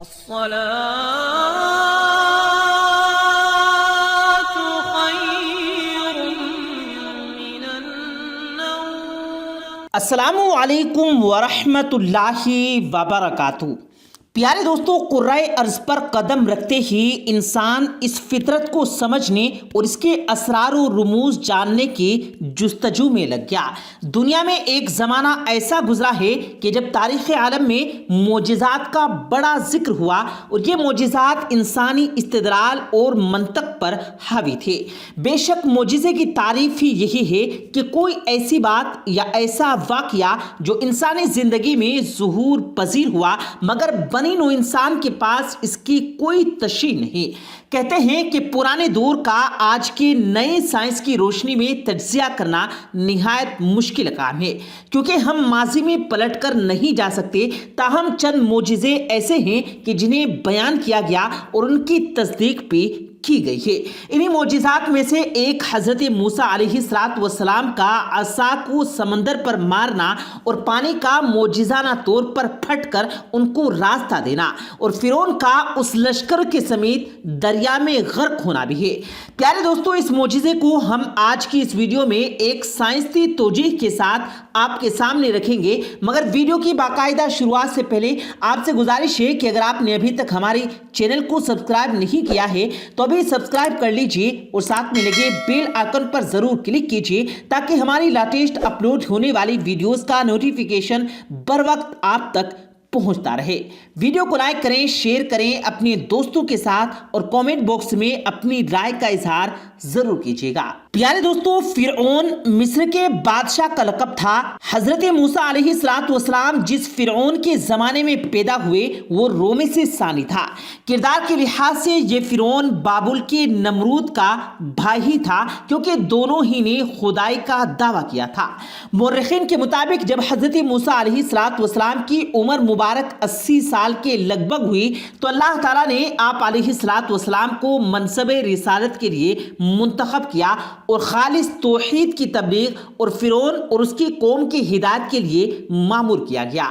الصلاة خير من النوم۔ السلام علیکم ورحمۃ اللہ وبرکاتہ۔ پیارے دوستو، قرۂ ارض پر قدم رکھتے ہی انسان اس فطرت کو سمجھنے اور اس کے اسرار و رموز جاننے کی جستجو میں لگ گیا۔ دنیا میں ایک زمانہ ایسا گزرا ہے کہ جب تاریخ عالم میں معجزات کا بڑا ذکر ہوا اور یہ معجزات انسانی استدلال اور منطق پر حاوی تھے۔ بے شک معجزے کی تعریف ہی یہی ہے کہ کوئی ایسی بات یا ایسا واقعہ جو انسانی زندگی میں ظہور پذیر ہوا مگر بنی نوع انسان کے پاس اس کی کوئی تشریح نہیں۔ کہتے ہیں کہ پرانے دور کا آج کے نئے سائنس کی روشنی میں تجزیہ کرنا نہایت مشکل کام ہے، کیونکہ ہم ماضی میں پلٹ کر نہیں جا سکتے، تاہم چند معجزے ایسے ہیں کہ جنہیں بیان کیا گیا اور ان کی تصدیق بھی کی گئی ہے۔ انہی معجزات میں سے ایک حضرت موسیٰ علیہ السلام کا عصا کو سمندر پر مارنا اور پانی کا معجزانہ طور پر پھٹ کر ان کو راستہ دینا اور فرعون کا اس لشکر کے سمیت دریا میں غرق ہونا بھی ہے۔ پیارے دوستو، اس معجزے کو ہم آج کی اس ویڈیو میں ایک سائنسی توجیہ کے ساتھ آپ کے سامنے رکھیں گے، مگر ویڈیو کی باقاعدہ شروعات سے پہلے آپ سے گزارش ہے کہ اگر آپ نے ابھی تک ہماری چینل کو سبسکرائب نہیں کیا ہے تو ابھی سبسکرائب کر لیجئے اور ساتھ میں لگے بیل آئکن پر ضرور کلک کیجئے تاکہ ہماری لیٹسٹ اپلوڈ ہونے والی ویڈیوز کا نوٹیفیکیشن بر وقت آپ تک پہنچتا رہے۔ ویڈیو کو لائک کریں، شیئر کریں اپنے دوستوں کے ساتھ اور کامنٹ باکس میں اپنی رائے کا اظہار ضرور کیجیے گا۔ پیارے دوستو، فرعون مصر کے بادشاہ کا لقب تھا۔ حضرت موسیٰ علیہ السلام جس فرعون کے زمانے میں پیدا ہوئے وہ رومے سے ثانی تھا۔ کردار کے لحاظ سے یہ فرعون بابل کے نمرود کا بھائی تھا، کیونکہ دونوں ہی نے خدائی کا دعویٰ کیا تھا۔ مورخین کے مطابق جب حضرت موسیٰ علیہ السلام کی عمر مبارک 80 سال کے لگ بھگ ہوئی تو اللہ تعالیٰ نے آپ علیہ السلام کو منصب رسالت کے لیے منتخب کیا اور خالص توحید کی تبلیغ اور فرعون اور اس کی قوم کی ہدایت کے لیے مامور کیا گیا۔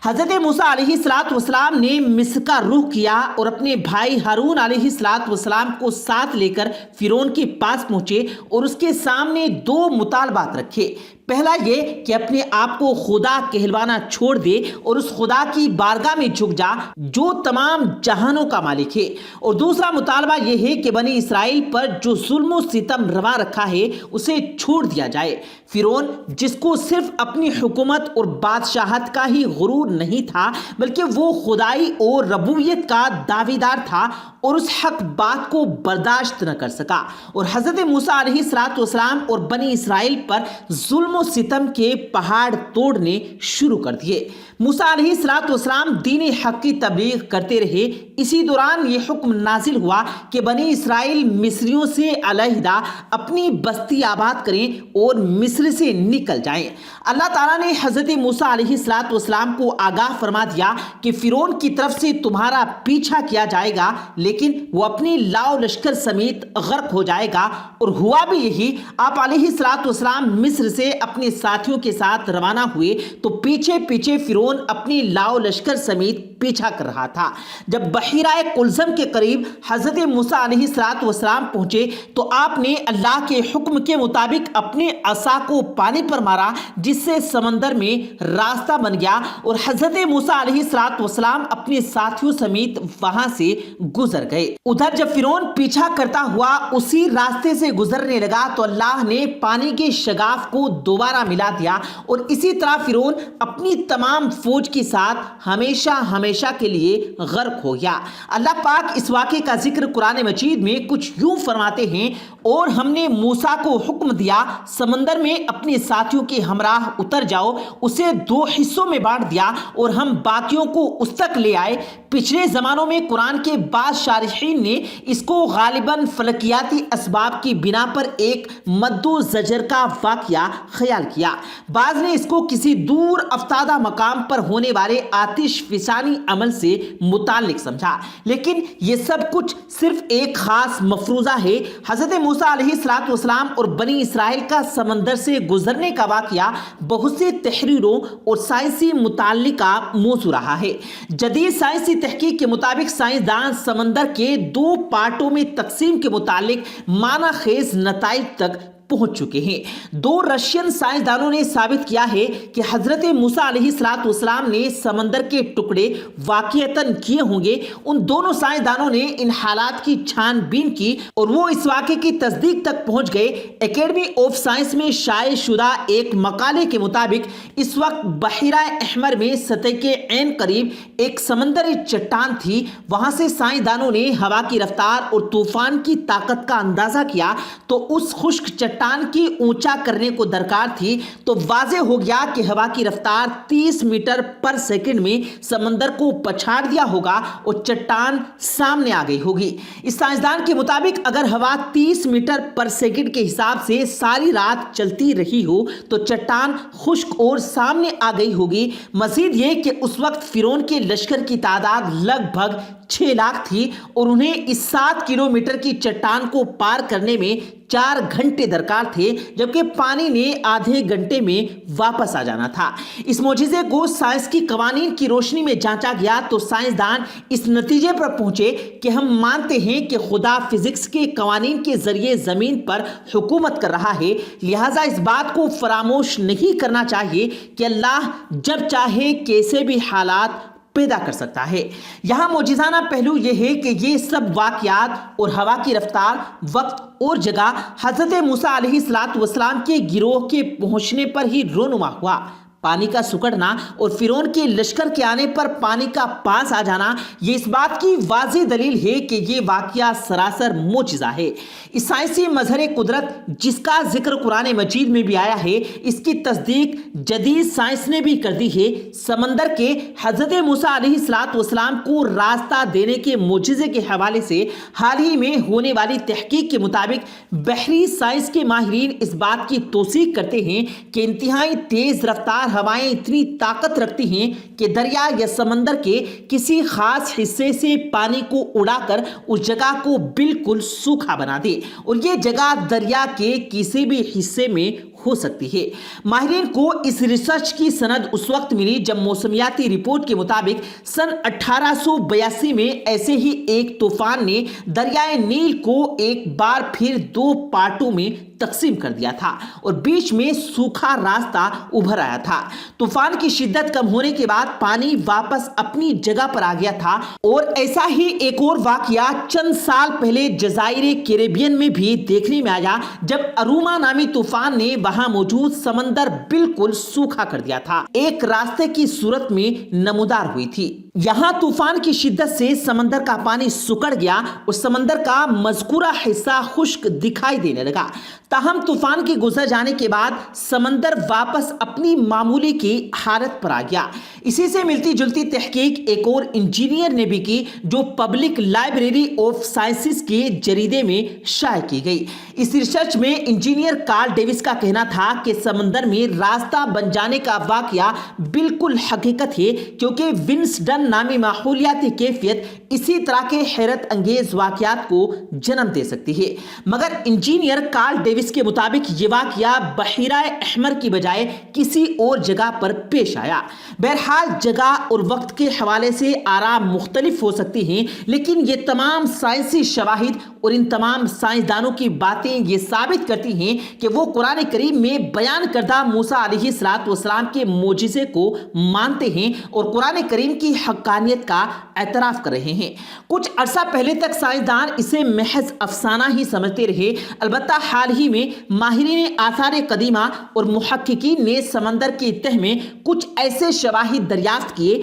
حضرت موسیٰ علیہ السلام نے مصر کا رخ کیا اور اپنے بھائی ہارون علیہ السلام کو ساتھ لے کر فرعون کے پاس پہنچے اور اس کے سامنے دو مطالبات رکھے۔ پہلا یہ کہ اپنے آپ کو خدا کہلوانا چھوڑ دے اور اس خدا کی بارگاہ میں جھک جا جو تمام جہانوں کا مالک ہے، اور دوسرا مطالبہ یہ ہے کہ بنی اسرائیل پر جو ظلم و ستم روا رکھا ہے اسے چھوڑ دیا جائے۔ فرعون جس کو صرف اپنی حکومت اور بادشاہت کا ہی غرور نہیں تھا بلکہ وہ خدائی اور ربوبیت کا دعویدار تھا اور اس حق بات کو برداشت نہ کر سکا اور حضرت موسیٰ علیہ السلام اور بنی اسرائیل پر ظلم و ستم کے پہاڑ توڑنے شروع کر دیے۔ موسیٰ علیہ السلام دین حق کی تبلیغ کرتے رہے۔ اسی دوران یہ حکم نازل ہوا کہ بنی اسرائیل مصریوں سے علیحدہ اپنی بستی آباد کریں اور مصر سے نکل جائیں۔ اللہ تعالیٰ نے حضرت موسیٰ علیہ السلام کو آگاہ فرما دیا کہ فرعون کی طرف سے تمہارا پیچھا کیا جائے گا، لیکن وہ اپنی لاؤ لشکر سمیت غرق ہو جائے گا، اور ہوا بھی یہی۔ آپ علیہ السلام مصر سے اپنے ساتھیوں کے ساتھ روانہ ہوئے تو پیچھے پیچھے فرعون اپنی لاؤ لشکر سمیت پیچھا کر رہا تھا۔ جب بحیرہ کلزم کے قریب حضرت موسیٰ علیہ السلام پہنچے تو آپ نے اللہ کے حکم کے مطابق اپنے عصا کو پانی پر مارا، جس سے سمندر میں راستہ بن گیا اور حضرت موسیٰ علیہ السلام اپنے ساتھیوں سمیت وہاں سے گزر گئے۔ ادھر جب فرعون پیچھا کرتا ہوا اسی راستے سے گزرنے لگا تو اللہ نے پانی کے شگاف کو دوبارہ ملا دیا اور اسی طرح فرعون اپنی تمام فوج کے ساتھ ہمیشہ کے لیے غرق ہو گیا۔ اللہ پاک اس واقعے کا ذکر قرآن مجید میں کچھ یوں فرماتے ہیں، اور ہم نے موسیٰ کو حکم دیا سمندر میں اپنے ساتھیوں کے ہمراہ اتر جاؤ، اسے دو حصوں میں بانٹ دیا اور ہم باقیوں کو اس تک لے آئے۔ پچھلے زمانوں میں قرآن کے بعض شارحین نے اس کو غالباً فلکیاتی اسباب کی بنا پر ایک مد و زجر کا واقعہ خیال کیا، بعض نے اس کو کسی دور افتادہ مقام پر ہونے والے آتش فشانی عمل سے متعلق سمجھا، لیکن یہ سب کچھ صرف ایک خاص مفروضہ ہے۔ حضرت موسیٰ علیہ السلام اور بنی اسرائیل کا سمندر سے گزرنے کا واقعہ بہت سی تحریروں اور سائنسی مطالعہ موضوع رہا ہے۔ جدید سائنسی تحقیق کے مطابق سائنسدان سمندر کے 2 پارٹوں میں تقسیم کے متعلق معنی خیز نتائج تک پہنچ چکے ہیں۔ 2 رشین سائنسدانوں نے ثابت کیا ہے کہ حضرت موسیٰ علیہ السلام نے سمندر کے ٹکڑے واقعتاً کیے ہوں گے۔ ان دونوں سائنسدانوں نے ان حالات کی چھان بین کی اور وہ اس واقعے کی تصدیق تک پہنچ گئے۔ اکیڈمی آف سائنس میں شائع شدہ ایک مقالے کے مطابق اس وقت بحیرہ احمر میں سطح کے عین قریب ایک سمندری چٹان تھی۔ وہاں سے سائنسدانوں نے ہوا کی رفتار اور طوفان کی طاقت کا اندازہ کیا تو اس خشک چٹان کی اونچا کرنے کو درکار تھی، تو واضح ہو گیا کہ ہوا کی رفتار 30 میٹر پر سیکنڈ میں سمندر کو پچھاڑ دیا ہوگا اور چٹان سامنے آ گئی ہوگی۔ اس سائنسدان کے مطابق اگر ہوا 30 میٹر پر سیکنڈ کے حساب سے ساری رات چلتی رہی ہو تو چٹان خشک اور سامنے آ گئی ہوگی۔ مزید یہ کہ اس وقت فرعون کے لشکر کی تعداد لگ بھگ 6 لاکھ تھی اور انہیں اس 7 کلومیٹر کی چٹان کو پار کرنے میں 4 گھنٹے درکار تھے، جبکہ پانی نے آدھے گھنٹے میں واپس آ جانا تھا۔ اس معجزے کو سائنس کی قوانین کی روشنی میں جانچا گیا تو سائنسدان اس نتیجے پر پہنچے کہ ہم مانتے ہیں کہ خدا فزکس کے قوانین کے ذریعے زمین پر حکومت کر رہا ہے، لہٰذا اس بات کو فراموش نہیں کرنا چاہیے کہ اللہ جب چاہے کیسے بھی حالات پیدا کر سکتا ہے۔ یہاں معجزانہ پہلو یہ ہے کہ یہ سب واقعات اور ہوا کی رفتار، وقت اور جگہ حضرت موسیٰ علیہ السلام کے گروہ کے پہنچنے پر ہی رونما ہوا۔ پانی کا سکڑنا اور فرعون کے لشکر کے آنے پر پانی کا پاس آ جانا یہ اس بات کی واضح دلیل ہے کہ یہ واقعہ سراسر معجزہ ہے۔ اس سائنسی مظہر قدرت جس کا ذکر قرآن مجید میں بھی آیا ہے، اس کی تصدیق جدید سائنس نے بھی کر دی ہے۔ سمندر کے حضرت موسیٰ علیہ السلام کو راستہ دینے کے معجزے کے حوالے سے حال ہی میں ہونے والی تحقیق کے مطابق بحری سائنس کے ماہرین اس بات کی توثیق کرتے ہیں کہ انتہائی تیز رفتار ہوائیں اتنی طاقت رکھتی ہیں کہ دریا یا سمندر کے کسی خاص حصے سے پانی کو اڑا کر اس جگہ کو بالکل سوکھا بنا دے، اور یہ جگہ دریا کے کسی بھی حصے میں ہو سکتی ہے۔ ماہرین کو اس ریسرچ کی سند اس وقت ملی جب موسمیاتی رپورٹ کے مطابق سن 1882 میں ایسے ہی ایک طوفان نے دریائے نیل کو ایک بار پھر 2 پارٹوں میں تقسیم کر دیا تھا اور بیچ میں سوکھا راستہ ابھر آیا تھا۔ طوفان کی شدت کم ہونے کے بعد پانی واپس اپنی جگہ پر آ گیا تھا، اور ایسا ہی ایک اور واقعہ چند سال پہلے جزائر کیریبین میں بھی دیکھنے میں آیا جب اروما نامی طوفان نے وہاں موجود سمندر بالکل سوکھا کر دیا تھا، ایک راستے کی صورت میں نمودار ہوئی تھی۔ یہاں طوفان کی شدت سے سمندر کا پانی سکڑ گیا اور سمندر کا مذکورہ حصہ خشک دکھائی دینے لگا۔ تاہم طوفان کے گزر جانے کے بعد سمندر واپس اپنی معمولی کی حالت پر آ گیا۔ اسی سے ملتی جلتی تحقیق ایک اور انجینئر نے بھی کی جو پبلک لائبریری آف سائنسز کے جریدے میں شائع کی گئی۔ اس ریسرچ میں انجینئر کارل ڈیوس کا کہنا تھا کہ سمندر میں راستہ بن جانے کا واقعہ بالکل حقیقت ہے، کیونکہ ونسڈن نامی ماحولیاتی کیفیت اسی طرح کے حیرت انگیز واقعات کو جنم دے سکتی ہے۔ مگر انجینئر کارل ڈیوس کے مطابق یہ واقعہ بحیرہ احمر کی بجائے کسی اور جگہ پر پیش آیا۔ بہرحال جگہ اور وقت کے حوالے سے آراء مختلف ہو سکتی ہیں، لیکن یہ تمام سائنسی شواہد اور ان تمام سائنسدانوں کی باتیں یہ ثابت کرتی ہیں کہ وہ قرآن کریم میں بیان کردہ موسیٰ علیہ السلام کے معجزے کو مانتے ہیں اور قرآن کریم کی حقانیت کا اعتراف کر رہے ہیں۔ کچھ عرصہ پہلے تک سائنسدان اسے محض افسانہ ہی سمجھتے رہے، البتہ حال ہی میں ماہرین آثار قدیمہ اور محققین نے سمندر کی تہ میں کچھ ایسے شواہد دریافت کیے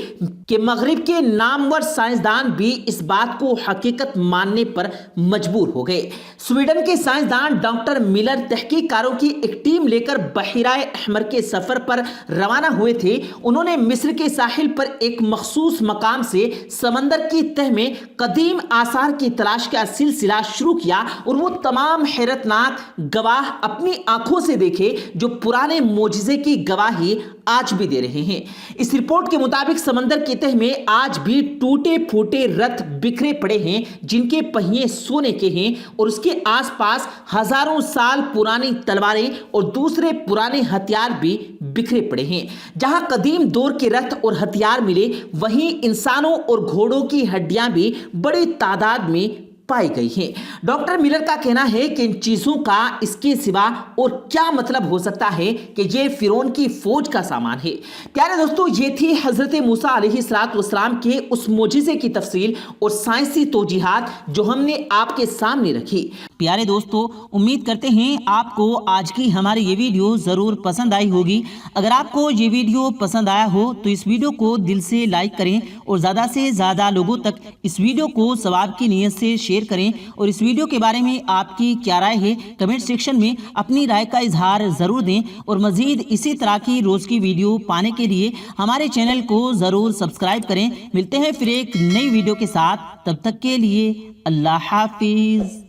کہ مغرب کے نامور سائنسدان بھی اس بات کو حقیقت ماننے پر مجبور ہو گئے۔ سویڈن کے سائنسدان ڈاکٹر ملر تحقیق کاروں کی ایک ٹیم لے کر بحیرہ احمر کے سفر پر روانہ ہوئے تھے۔ انہوں نے مصر کے ساحل پر ایک مخصوص مخصوص مقام سے سمندر کی تہ میں قدیم آثار کی تلاش کا سلسلہ شروع کیا اور وہ تمام حیرتناک گواہ اپنی آنکھوں سے دیکھے جو پرانے معجزے کی گواہی آج بھی دے رہے ہیں۔ اس رپورٹ کے مطابق سمندر کی تہ میں آج بھی ٹوٹے پھوٹے رتھ بکھرے پڑے ہیں جن کے پہیے سونے کے ہیں اور اس کے آس پاس ہزاروں سال پرانی تلواریں اور دوسرے پرانے ہتھیار بھی بکھرے پڑے ہیں۔ جہاں قدیم دور کے رتھ اور ہتھیار ملے وہیں انسانوں اور گھوڑوں کی ہڈیاں بھی بڑی تعداد میں پائی گئی ہیں۔ ڈاکٹر ملر کا کہنا ہے کہ ان چیزوں کا اس کے سوا اور کیا مطلب ہو سکتا ہے کہ یہ فرعون کی فوج کا سامان ہے۔ پیارے دوستو، یہ تھی حضرت موسیٰ علیہ السلام کے اس معجزے کی تفصیل اور سائنسی توضیحات جو ہم نے آپ کے سامنے رکھی۔ پیارے دوستو، امید کرتے ہیں آپ کو آج کی ہماری یہ ویڈیو ضرور پسند آئی ہوگی۔ اگر آپ کو یہ ویڈیو پسند آیا ہو تو اس ویڈیو کو دل سے لائک کریں اور زیادہ سے زیادہ لوگوں تک اس ویڈیو کو ثواب کی نیت سے شیئر کریں، اور اس ویڈیو کے بارے میں آپ کی کیا رائے ہے کمنٹ سیکشن میں اپنی رائے کا اظہار ضرور دیں، اور مزید اسی طرح کی روز کی ویڈیو پانے کے لیے ہمارے چینل کو ضرور سبسکرائب کریں۔ ملتے ہیں پھر ایک نئی ویڈیو کے ساتھ، تب تک کے لیے اللہ حافظ۔